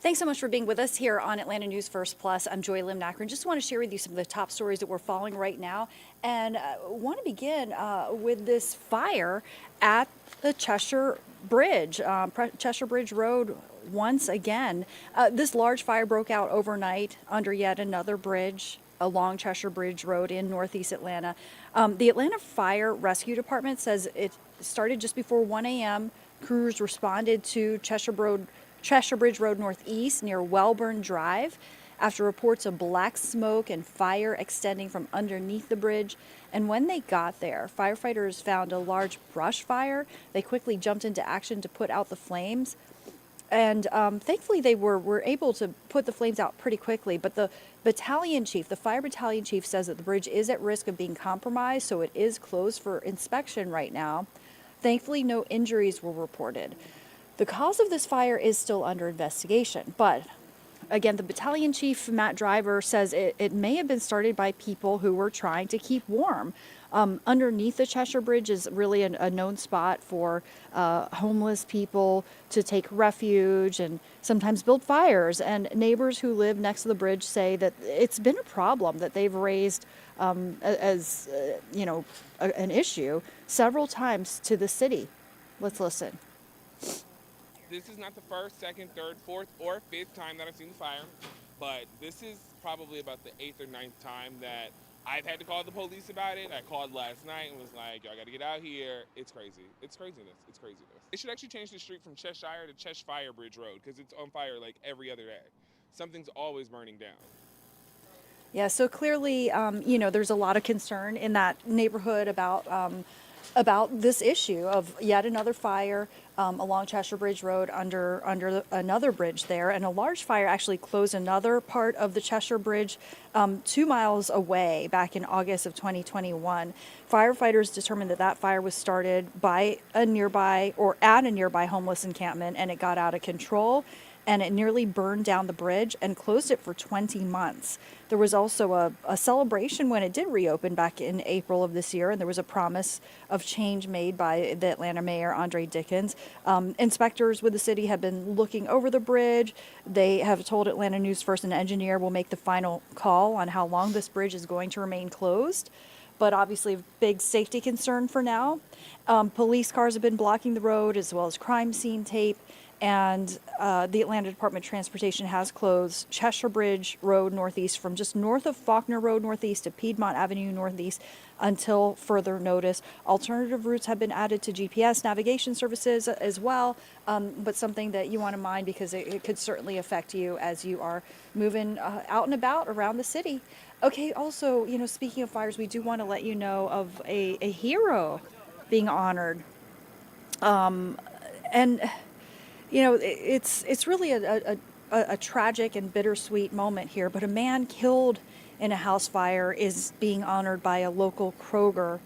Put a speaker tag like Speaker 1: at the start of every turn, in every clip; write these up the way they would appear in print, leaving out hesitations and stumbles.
Speaker 1: Thanks so much for being with us here on Atlanta News First Plus. I'm Joy Lim-Nackron. Just want to share with you some of the top stories that we're following right now, and want to begin with this fire at the Cheshire Bridge, Cheshire Bridge Road. Once again, this large fire broke out overnight under yet another bridge along Cheshire Bridge Road in Northeast Atlanta. The Atlanta Fire Rescue Department says it started just before 1 a.m. Crews responded to Cheshire Bridge Road Northeast near Welburn Drive after reports of black smoke and fire extending from underneath the bridge. And when they got there, firefighters found a large brush fire. They quickly jumped into action to put out the flames. And thankfully, they were able to put the flames out pretty quickly. But the battalion chief, the fire battalion chief, says that the bridge is at risk of being compromised, so it is closed for inspection right now. Thankfully, no injuries were reported. The cause of this fire is still under investigation, but again, the battalion chief, Matt Driver, says it may have been started by people who were trying to keep warm. Underneath the Cheshire Bridge is really a known spot for homeless people to take refuge and sometimes build fires. And neighbors who live next to the bridge say that it's been a problem that they've raised an issue several times to the city. Let's listen.
Speaker 2: This is not the first, second, third, fourth, or fifth time that I've seen the fire, but this is probably about the 8th or 9th time that I've had to call the police about it. I called last night and was like, y'all got to get out here. It's crazy. It's craziness. It's craziness. They should actually change the street from Cheshire to Cheshire Bridge Road because it's on fire like every other day. Something's always burning down.
Speaker 1: Yeah, so clearly, there's a lot of concern in that neighborhood about this issue of yet another fire along Cheshire Bridge Road under another bridge there. And a large fire actually closed another part of the Cheshire Bridge 2 miles away back in August of 2021. Firefighters determined that fire was started by at a nearby homeless encampment, and it got out of control. And it nearly burned down the bridge and closed it for 20 months. There was also a celebration when it did reopen back in April of this year, and there was a promise of change made by the Atlanta Mayor, Andre Dickens. Inspectors with the city have been looking over the bridge. They have told Atlanta News First an engineer will make the final call on how long this bridge is going to remain closed. But obviously a big safety concern for now. Police cars have been blocking the road as well as crime scene tape. And the Atlanta Department of Transportation has closed Cheshire Bridge Road Northeast from just north of Faulkner Road Northeast to Piedmont Avenue Northeast until further notice. Alternative routes have been added to GPS navigation services as well, but something that you want to mind because it could certainly affect you as you are moving out and about around the city. Okay, also, speaking of fires, we do want to let you know of a hero being honored. And it's really a tragic and bittersweet moment here, but a man killed in a house fire is being honored by a local Kroger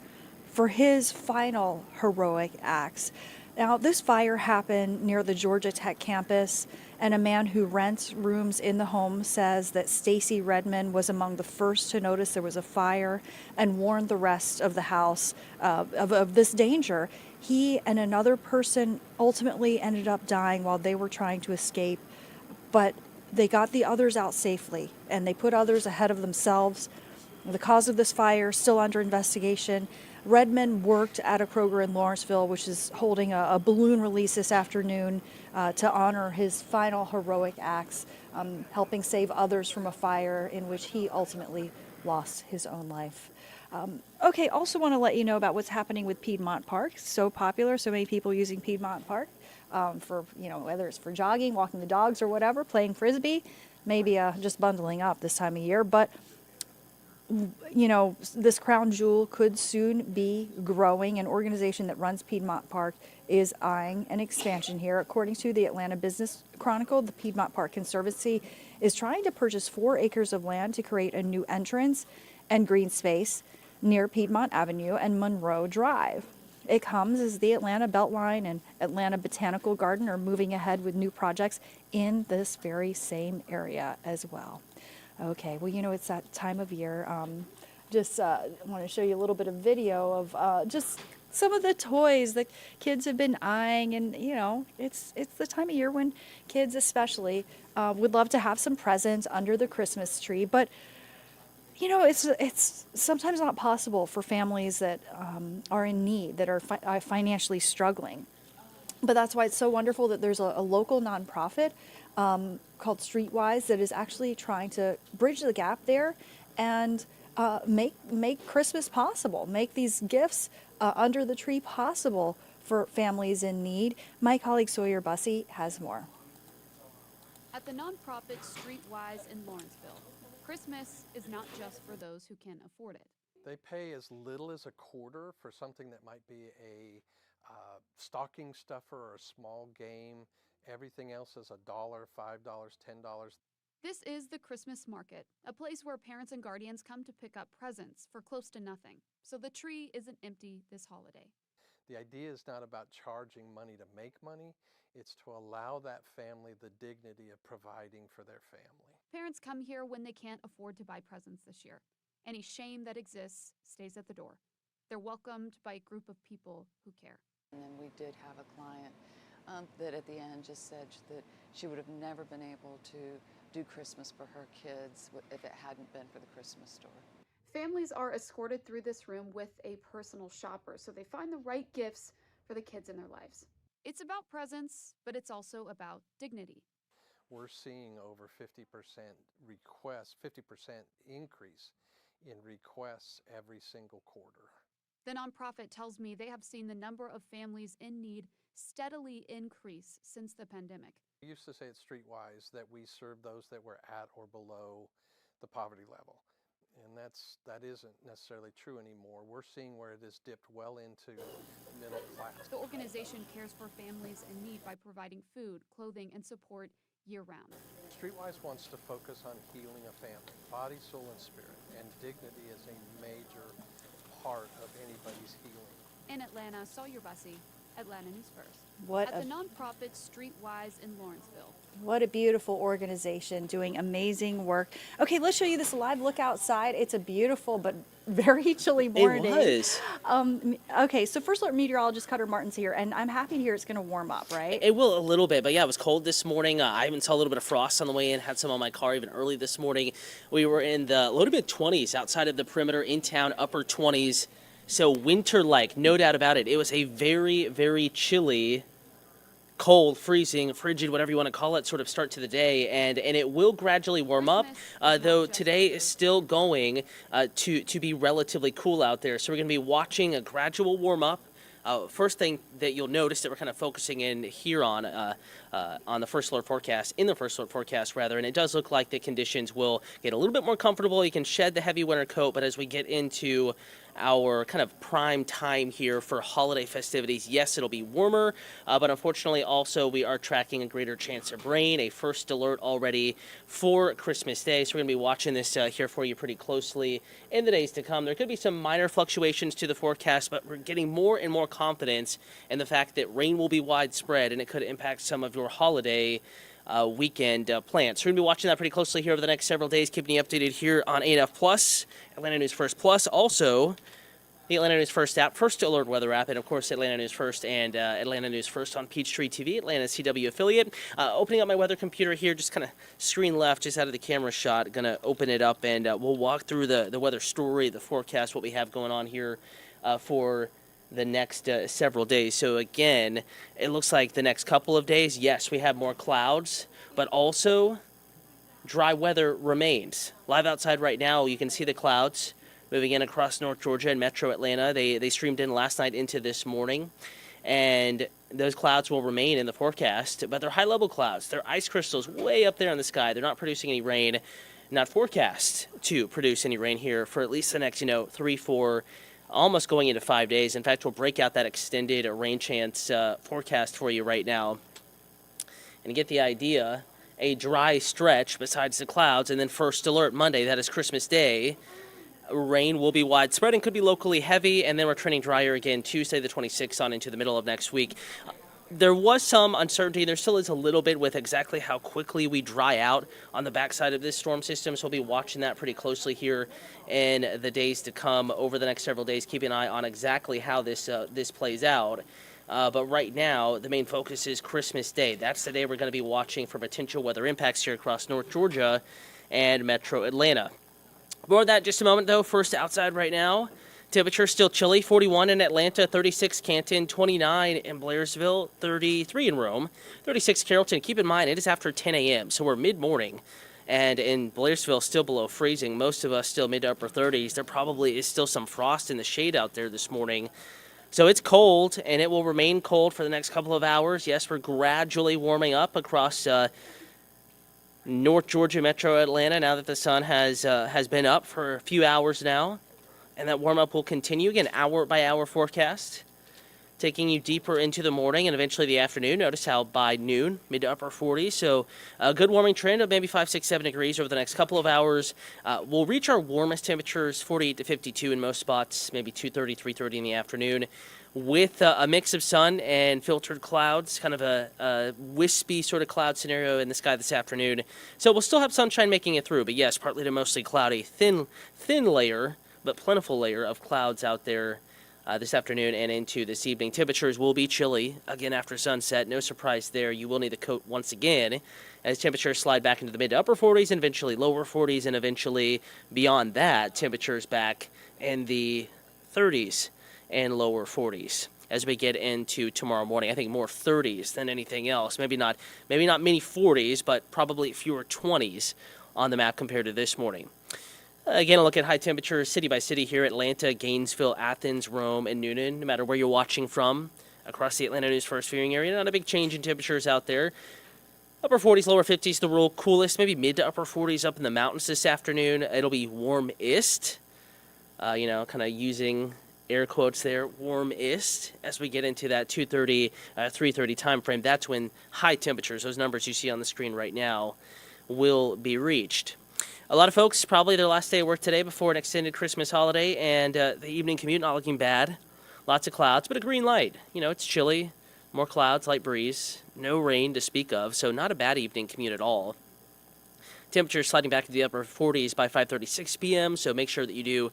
Speaker 1: for his final heroic acts. Now, this fire happened near the Georgia Tech campus, and a man who rents rooms in the home says that Stacy Redmond was among the first to notice there was a fire and warned the rest of the house of this danger. He and another person ultimately ended up dying while they were trying to escape, but they got the others out safely, and they put others ahead of themselves. The cause of this fire still under investigation. Redmond worked at a Kroger in Lawrenceville, which is holding a balloon release this afternoon to honor his final heroic acts, helping save others from a fire in which he ultimately lost his own life. Okay, also want to let you know about what's happening with Piedmont Park. So popular, so many people using Piedmont Park for, whether it's for jogging, walking the dogs or whatever, playing Frisbee, maybe just bundling up this time of year. But this crown jewel could soon be growing. An organization that runs Piedmont Park is eyeing an expansion here. According to the Atlanta Business Chronicle, the Piedmont Park Conservancy is trying to purchase 4 acres of land to create a new entrance and green space near Piedmont Avenue and Monroe Drive. It comes as the Atlanta Beltline and Atlanta Botanical Garden are moving ahead with new projects in this very same area as well. Okay, well, it's that time of year. Just want to show you a little bit of video of just some of the toys that kids have been eyeing, and it's the time of year when kids especially would love to have some presents under the Christmas tree. But it's sometimes not possible for families that are in need, that are financially struggling. But that's why it's so wonderful that there's a local nonprofit called StreetWise that is actually trying to bridge the gap there and make Christmas possible, make these gifts under the tree possible for families in need. My colleague Sawyer Bussey has more.
Speaker 3: At the nonprofit StreetWise in Lawrenceville, Christmas is not just for those who can afford it.
Speaker 4: They pay as little as a quarter for something that might be a stocking stuffer or a small game. Everything else is $1, $5, $10.
Speaker 3: This is the Christmas market, a place where parents and guardians come to pick up presents for close to nothing, so the tree isn't empty this holiday.
Speaker 4: The idea is not about charging money to make money, it's to allow that family the dignity of providing for their family.
Speaker 3: Parents come here when they can't afford to buy presents this year. Any shame that exists stays at the door. They're welcomed by a group of people who care.
Speaker 5: And then we did have a client that at the end just said that she would have never been able to do Christmas for her kids if it hadn't been for the Christmas store.
Speaker 3: Families are escorted through this room with a personal shopper, so they find the right gifts for the kids in their lives. It's about presents, but it's also about dignity.
Speaker 4: We're seeing over 50% requests, 50% increase in requests every single quarter.
Speaker 3: The nonprofit tells me they have seen the number of families in need steadily increase since the pandemic.
Speaker 4: We used to say at StreetWise that we serve those that were at or below the poverty level. And that isn't necessarily true anymore. We're seeing where it has dipped well into middle class.
Speaker 3: The organization cares for families in need by providing food, clothing, and support year-round.
Speaker 4: StreetWise wants to focus on healing a family, body, soul, and spirit, and dignity is a major part of anybody's healing.
Speaker 3: In Atlanta, Sawyer Bussey, Atlanta News First. At the nonprofit StreetWise in Lawrenceville.
Speaker 1: What a beautiful organization doing amazing work. Okay, let's show you this live look outside. It's a beautiful but very chilly morning.
Speaker 6: It was.
Speaker 1: Okay, so First Alert meteorologist Cutter Martin's here, and I'm happy to hear it's going to warm up, right?
Speaker 6: It will a little bit, but yeah, it was cold this morning. I even saw a little bit of frost on the way in, had some on my car even early this morning. We were in the low to mid 20s outside of the perimeter, in town, upper 20s. So winter-like, no doubt about it. It was a very, very chilly, cold, freezing, frigid, whatever you want to call it, sort of start to the day, and it will gradually warm up, though today is still going to be relatively cool out there. So we're going to be watching a gradual warm up. First thing that you'll notice that we're kind of focusing in here on the First Alert forecast, in the First Alert forecast rather, and it does look like the conditions will get a little bit more comfortable. You can shed the heavy winter coat, but as we get into our kind of prime time here for holiday festivities, yes, it'll be warmer, but unfortunately also we are tracking a greater chance of rain, a first alert already for Christmas Day. So we're going to be watching this here for you pretty closely in the days to come. There could be some minor fluctuations to the forecast, but we're getting more and more confidence in the fact that rain will be widespread and it could impact some of your holiday weekend plans. So we're going to be watching that pretty closely here over the next several days, keeping you updated here on ANF Plus, Atlanta News First Plus, also the Atlanta News First app, First Alert Weather app, and of course Atlanta News First and Atlanta News First on Peachtree TV, Atlanta's CW affiliate. Opening up my weather computer here, just kind of screen left, just out of the camera shot. Going to open it up and we'll walk through the weather story, the forecast, what we have going on here for the next several days. So again, it looks like the next couple of days, yes, we have more clouds, but also dry weather remains. Live outside right now, you can see the clouds moving in across North Georgia and Metro Atlanta. They streamed in last night into this morning, and those clouds will remain in the forecast, but they're high-level clouds. They're ice crystals way up there in the sky. They're not producing any rain, not forecast to produce any rain here for at least the next, 3, 4, almost going into 5 days. In fact, we'll break out that extended rain chance forecast for you right now and get the idea. A dry stretch besides the clouds, and then First Alert Monday, that is Christmas Day. Rain will be widespread and could be locally heavy, and then we're trending drier again Tuesday the 26th on into the middle of next week. there was some uncertainty. There still is a little bit with exactly how quickly we dry out on the backside of this storm system. So we'll be watching that pretty closely here in the days to come over the next several days. Keep an eye on exactly how this plays out. But right now, the main focus is Christmas Day. That's the day we're going to be watching for potential weather impacts here across North Georgia and Metro Atlanta. More of that in just a moment, though. First, outside right now. Temperature still chilly, 41 in Atlanta, 36 Canton, 29 in Blairsville, 33 in Rome, 36 Carrollton. Keep in mind, it is after 10 a.m., so we're mid-morning. And in Blairsville, still below freezing. Most of us still mid to upper 30s. There probably is still some frost in the shade out there this morning. So it's cold, and it will remain cold for the next couple of hours. Yes, we're gradually warming up across North Georgia, Metro Atlanta, now that the sun has been up for a few hours now. And that warm-up will continue, again, hour-by-hour forecast, taking you deeper into the morning and eventually the afternoon. Notice how by noon, mid to upper 40s, so a good warming trend of maybe 5, 6, 7 degrees over the next couple of hours. We'll reach our warmest temperatures, 48 to 52 in most spots, maybe 2:30, 3:30 in the afternoon, with a mix of sun and filtered clouds, kind of a wispy sort of cloud scenario in the sky this afternoon. So we'll still have sunshine making it through, but yes, partly to mostly cloudy, thin layer, but plentiful layer of clouds out there this afternoon and into this evening. Temperatures will be chilly again after sunset. No surprise there. You will need a coat once again as temperatures slide back into the mid to upper 40s and eventually lower 40s, and eventually beyond that, temperatures back in the 30s and lower 40s as we get into tomorrow morning. I think more 30s than anything else. Maybe not many 40s, but probably fewer 20s on the map compared to this morning. Again, a look at high temperatures city by city here: Atlanta, Gainesville, Athens, Rome, and Newnan. No matter where you're watching from across the Atlanta News First viewing area, not a big change in temperatures out there. Upper 40s, lower 50s, the real coolest, maybe mid to upper 40s up in the mountains this afternoon. It'll be warmest, kind of using air quotes there, warmest, as we get into that 2:30, 3:30 time frame. That's when high temperatures, those numbers you see on the screen right now, will be reached. A lot of folks, probably their last day of work today before an extended Christmas holiday, and the evening commute not looking bad. Lots of clouds, but a green light. It's chilly, more clouds, light breeze, no rain to speak of, so not a bad evening commute at all. Temperatures sliding back into the upper 40s by 5:36 p.m., so make sure that you do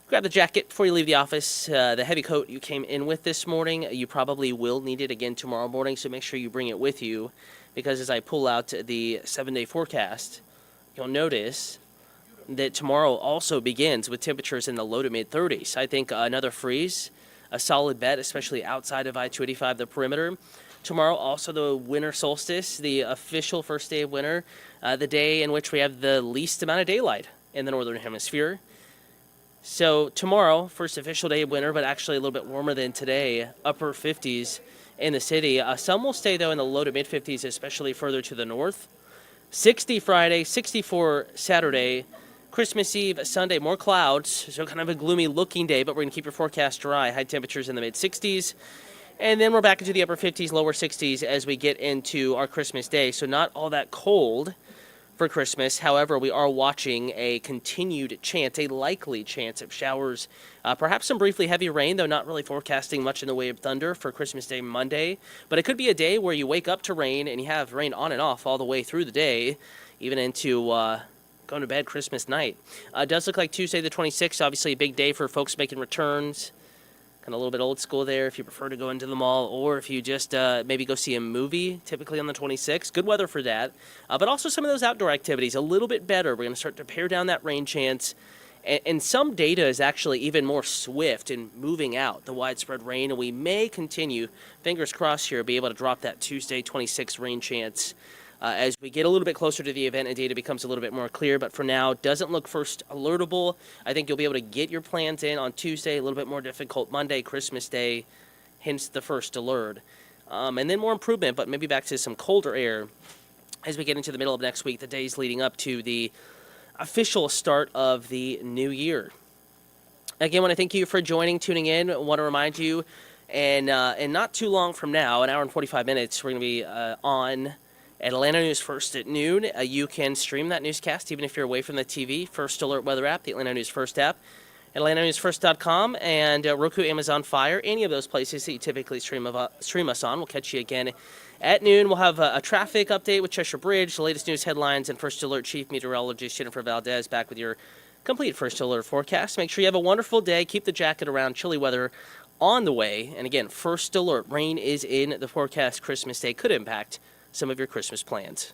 Speaker 6: grab the jacket before you leave the office. The heavy coat you came in with this morning, you probably will need it again tomorrow morning, so make sure you bring it with you, because as I pull out the 7-day forecast, you'll notice that tomorrow also begins with temperatures in the low to mid 30s. I think another freeze, a solid bet, especially outside of I-285, the perimeter. Tomorrow also the winter solstice, the official first day of winter, the day in which we have the least amount of daylight in the northern hemisphere. So tomorrow, first official day of winter, but actually a little bit warmer than today, upper 50s in the city. Some will stay, though, in the low to mid 50s, especially further to the north. 60 Friday, 64 Saturday, Christmas Eve, Sunday, more clouds, so kind of a gloomy looking day, but we're going to keep your forecast dry. High temperatures in the mid 60s, and then we're back into the upper 50s, lower 60s as we get into our Christmas Day. So not all that cold for Christmas. However, we are watching a continued chance, a likely chance of showers, perhaps some briefly heavy rain, though not really forecasting much in the way of thunder for Christmas Day Monday. But it could be a day where you wake up to rain and you have rain on and off all the way through the day, even into going to bed Christmas night. It does look like Tuesday the 26th, obviously a big day for folks making returns. Kind of a little bit old school there if you prefer to go into the mall, or if you just maybe go see a movie, typically on the 26th. Good weather for that. But also some of those outdoor activities a little bit better. We're going to start to pare down that rain chance. And some data is actually even more swift in moving out the widespread rain. And we may continue, fingers crossed here, be able to drop that Tuesday 26th rain chance as we get a little bit closer to the event and data becomes a little bit more clear. But for now, doesn't look first alertable. I think you'll be able to get your plans in on Tuesday, a little bit more difficult Monday, Christmas Day, hence the first alert. And then more improvement, but maybe back to some colder air as we get into the middle of next week, the days leading up to the official start of the new year. Again, I want to thank you for tuning in. I want to remind you, and not too long from now, an hour and 45 minutes, we're going to be on Atlanta News First at noon. You can stream that newscast even if you're away from the TV. First Alert Weather app, the Atlanta News First app. AtlantaNewsFirst.com, and Roku, Amazon Fire, any of those places that you typically stream us on. We'll catch you again at noon. We'll have a traffic update with Cheshire Bridge, the latest news headlines, and First Alert Chief Meteorologist Jennifer Valdez back with your complete First Alert forecast. Make sure you have a wonderful day. Keep the jacket around. Chilly weather on the way. And again, First Alert. Rain is in the forecast. Christmas Day could impact some of your Christmas plans.